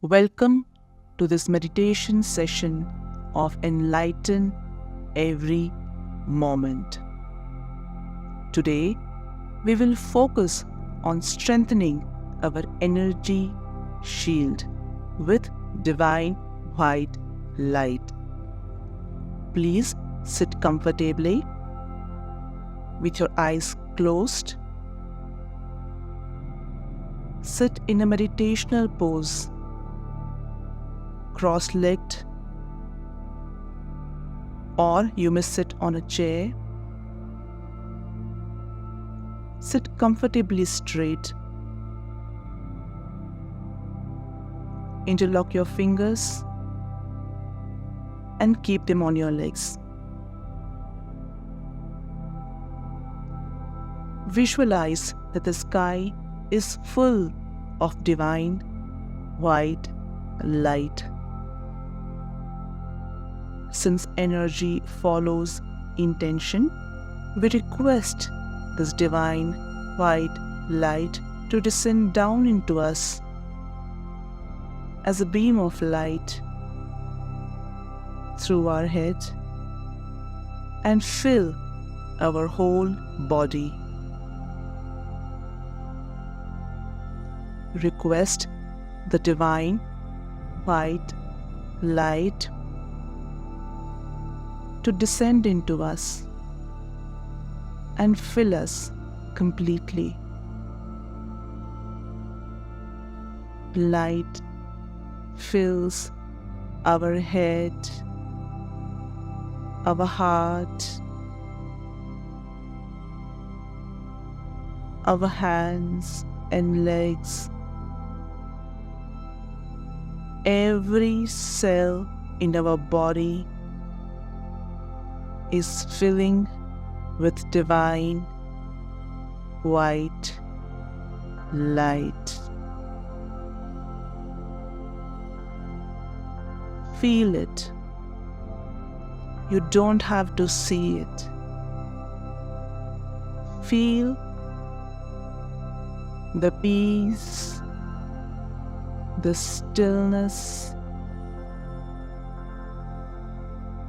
Welcome to this meditation session of Enlighten every moment. Today, we will focus on strengthening our energy shield with divine white light. Please sit comfortably with your eyes closed. Sit in a meditational pose, cross-legged, or you may sit on a chair. Sit comfortably straight. Interlock your fingers and keep them on your legs. Visualize that the sky is full of divine white light. Since energy follows intention, we request this divine white light to descend down into us as a beam of light through our head and fill our whole body. Request the divine white light to descend into us and fill us completely. Light fills our head, our heart, our hands and legs. Every cell in our body is filling with divine white light. Feel it. You don't have to see it. Feel the peace, the stillness,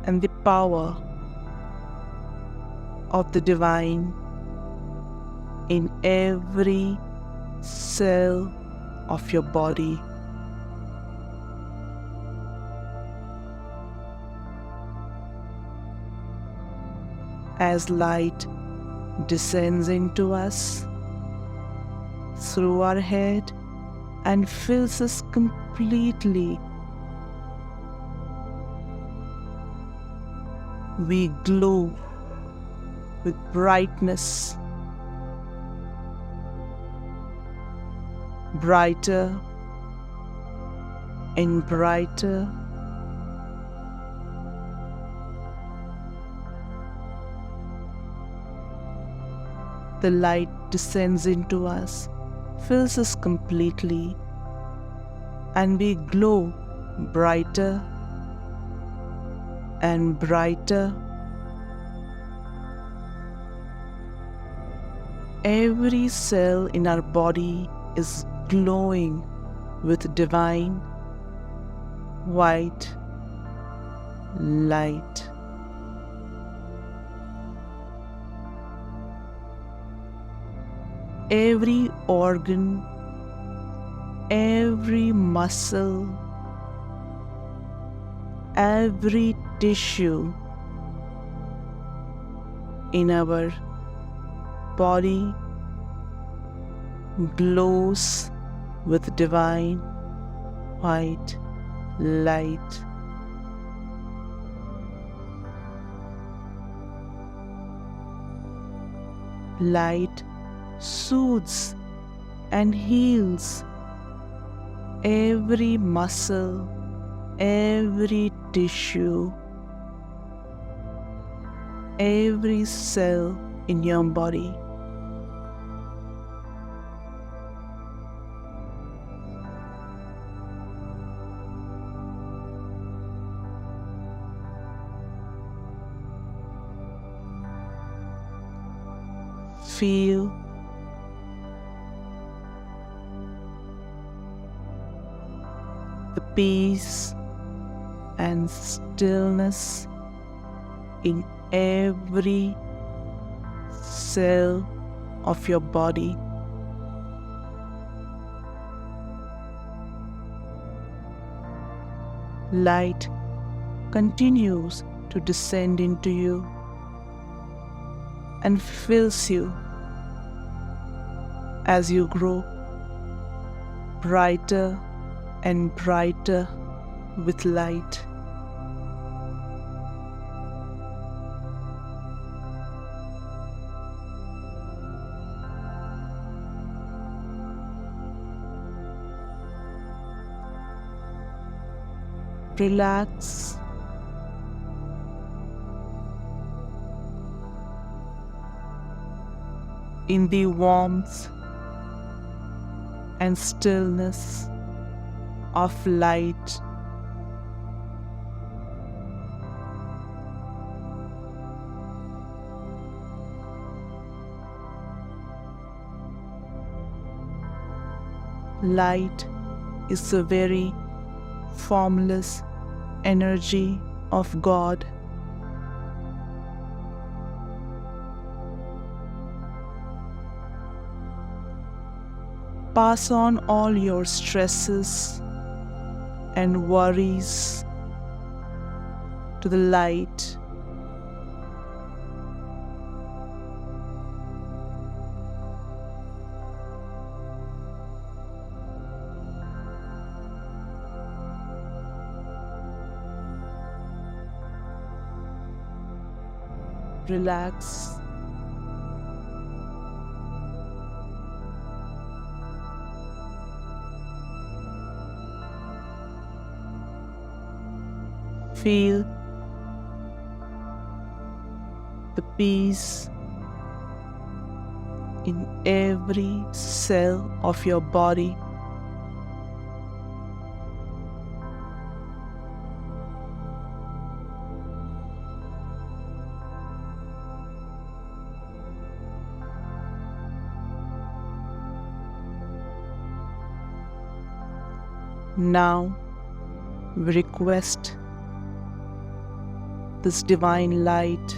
and the power of the divine in every cell of your body. As light descends into us through our head and fills us completely, we glow with brightness, brighter and brighter. The light descends into us, fills us completely, and we glow brighter and brighter. Every cell in our body is glowing with divine white light. Every organ, every muscle, every tissue in our body glows with divine white light. Light soothes and heals every muscle, every tissue, every cell in your body. Feel the peace and stillness in every cell of your body. Light continues to descend into you and fills you as you grow brighter and brighter with light. Relax in the warmth and stillness of light. Light is the very formless energy of God. Pass on all your stresses and worries to the light. Relax. Feel the peace in every cell of your body. Now we request this divine light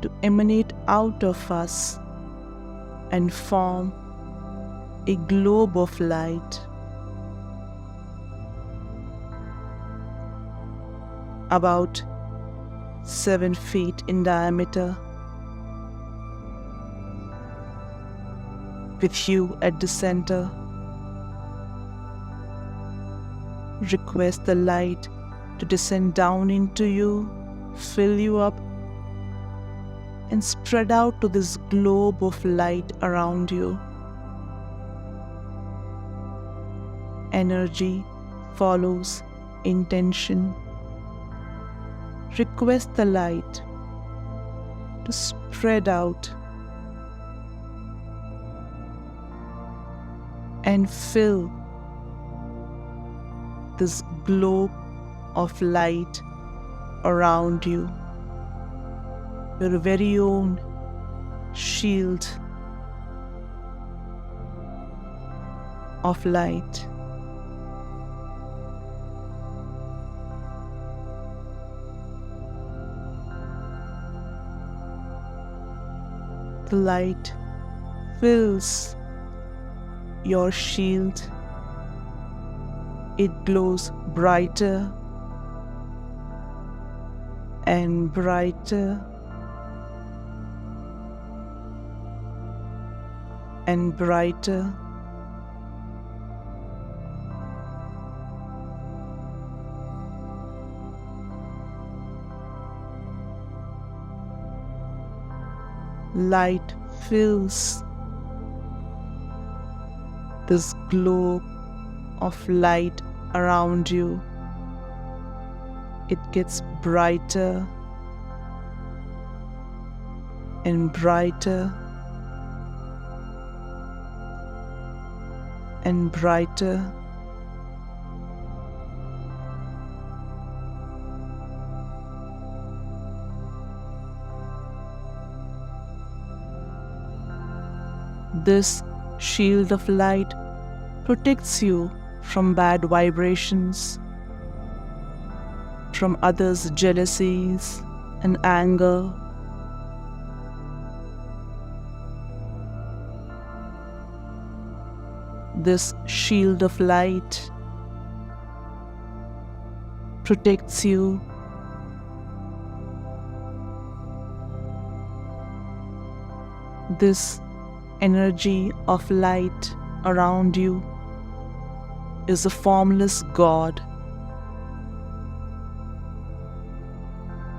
to emanate out of us and form a globe of light about 7 feet in diameter, with you at the center. Request the light to descend down into you, fill you up, and spread out to this globe of light around you. Energy follows intention. Request the light to spread out and fill this globe of light around you, your very own shield of light. The light fills your shield. It glows brighter and brighter and brighter. Light fills this globe of light around you. It gets brighter and brighter and brighter. This shield of light protects you from bad vibrations, from others' jealousies and anger. This shield of light protects you. This energy of light around you is a formless God.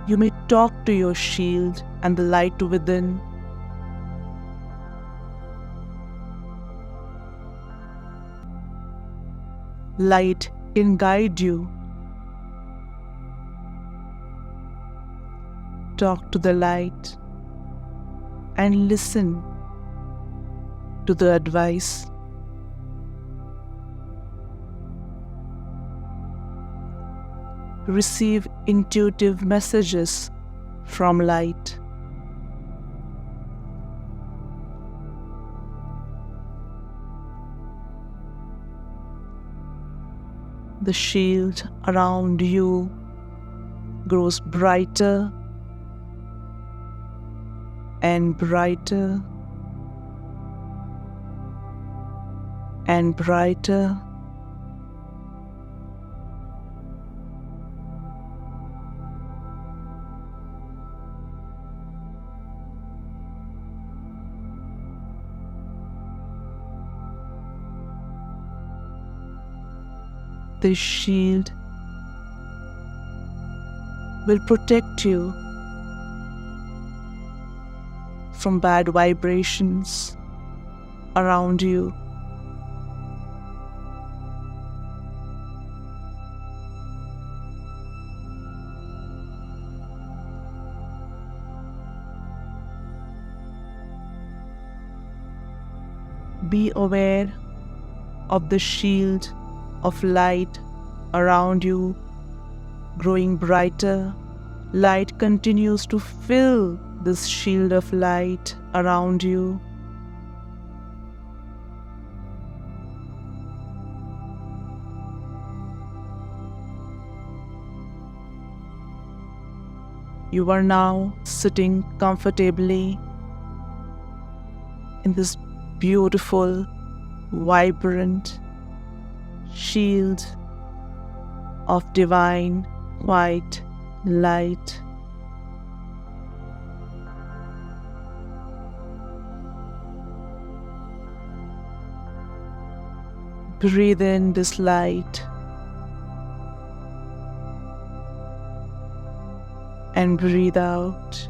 You may talk to your shield and the light within. Light can guide you. Talk to the light and listen to the advice. Receive intuitive messages from light. The shield around you grows brighter and brighter and brighter. This shield will protect you from bad vibrations around you. Be aware of the shield of light around you growing brighter. Light continues to fill this shield of light around you. You are now sitting comfortably in this beautiful, vibrant shield of divine white light. Breathe in this light and breathe out.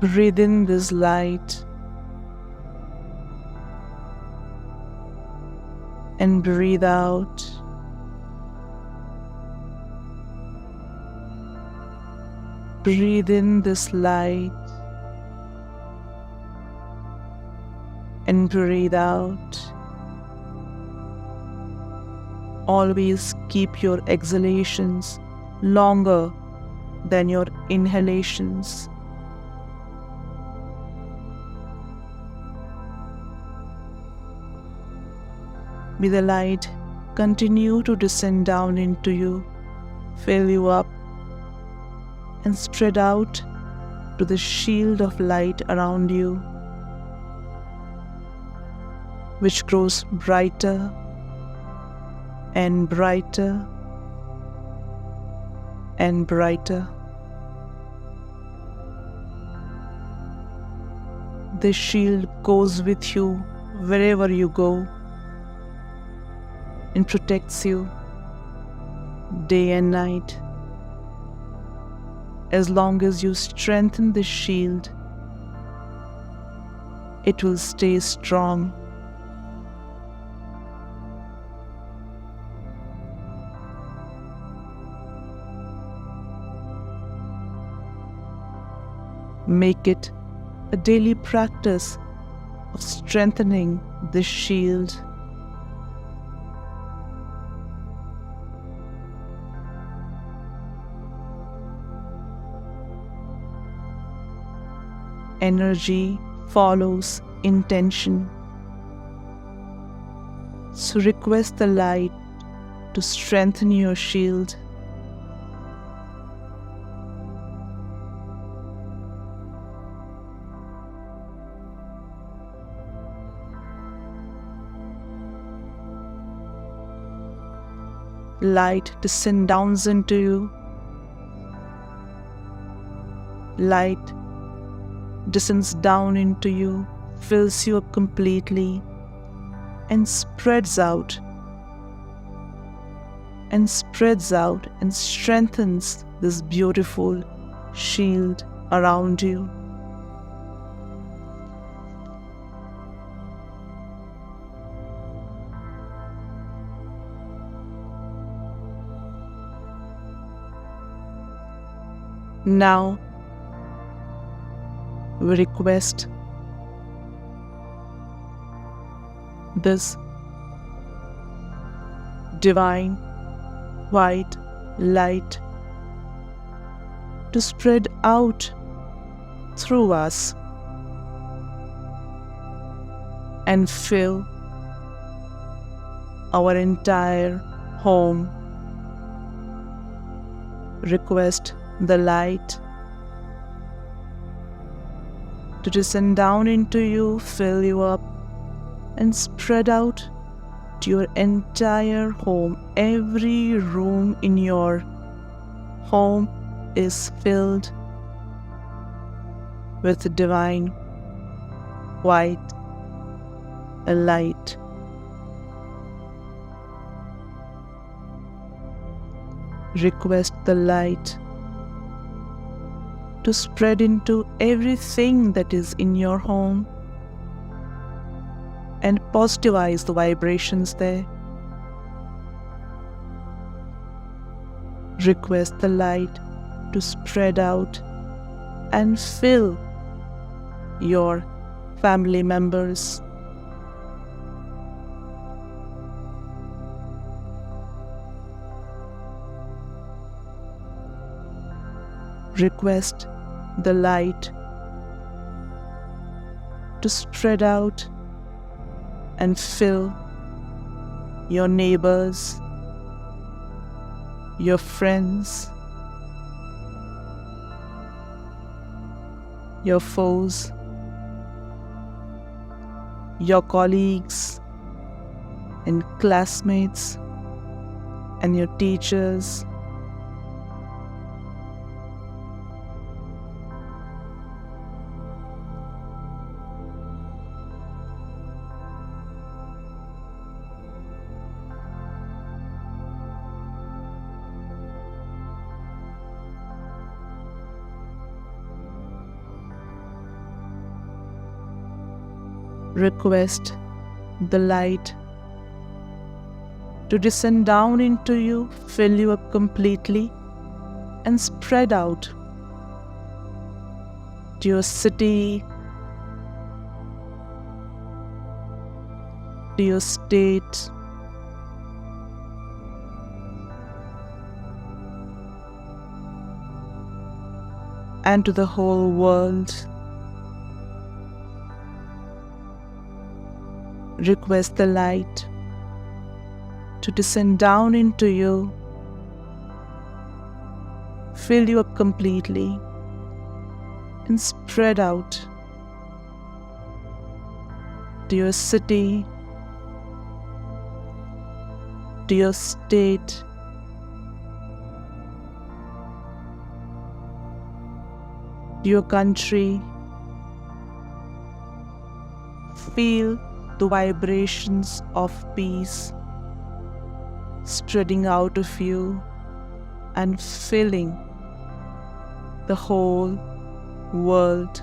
Breathe in this light and breathe out. Breathe in this light and breathe out. Always keep your exhalations longer than your inhalations. May the light continue to descend down into you, fill you up, and spread out to the shield of light around you, which grows brighter and brighter and brighter. This shield goes with you wherever you go and protects you day and night. As long as you strengthen this shield, it will stay strong. Make it a daily practice of strengthening this shield. Energy follows intention. So request the light to strengthen your shield. Light descends down into you. Light descends down into you, fills you up completely, and spreads out and strengthens this beautiful shield around you. Now, we request this divine white light to spread out through us and fill our entire home. Request the light to descend down into you, fill you up, and spread out to your entire home. Every room in your home is filled with divine white light. Request the light to spread into everything that is in your home and positivize the vibrations there. Request the light to spread out and fill your family members. Request the light to spread out and fill your neighbors, your friends, your foes, your colleagues and classmates and your teachers. Request the light to descend down into you, fill you up completely, and spread out to your city, to your state, and to the whole world. Request the light to descend down into you, fill you up completely, and spread out to your city, to your state, to your country. Feel the vibrations of peace spreading out of you and filling the whole world.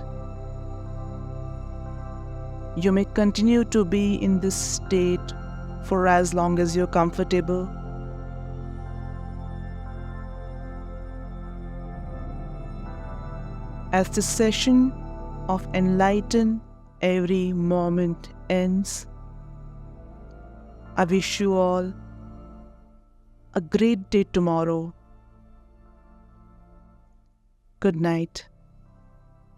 You may continue to be in this state for as long as you're comfortable. As the session of Enlighten every moment ends, I wish you all a great day tomorrow. Good night.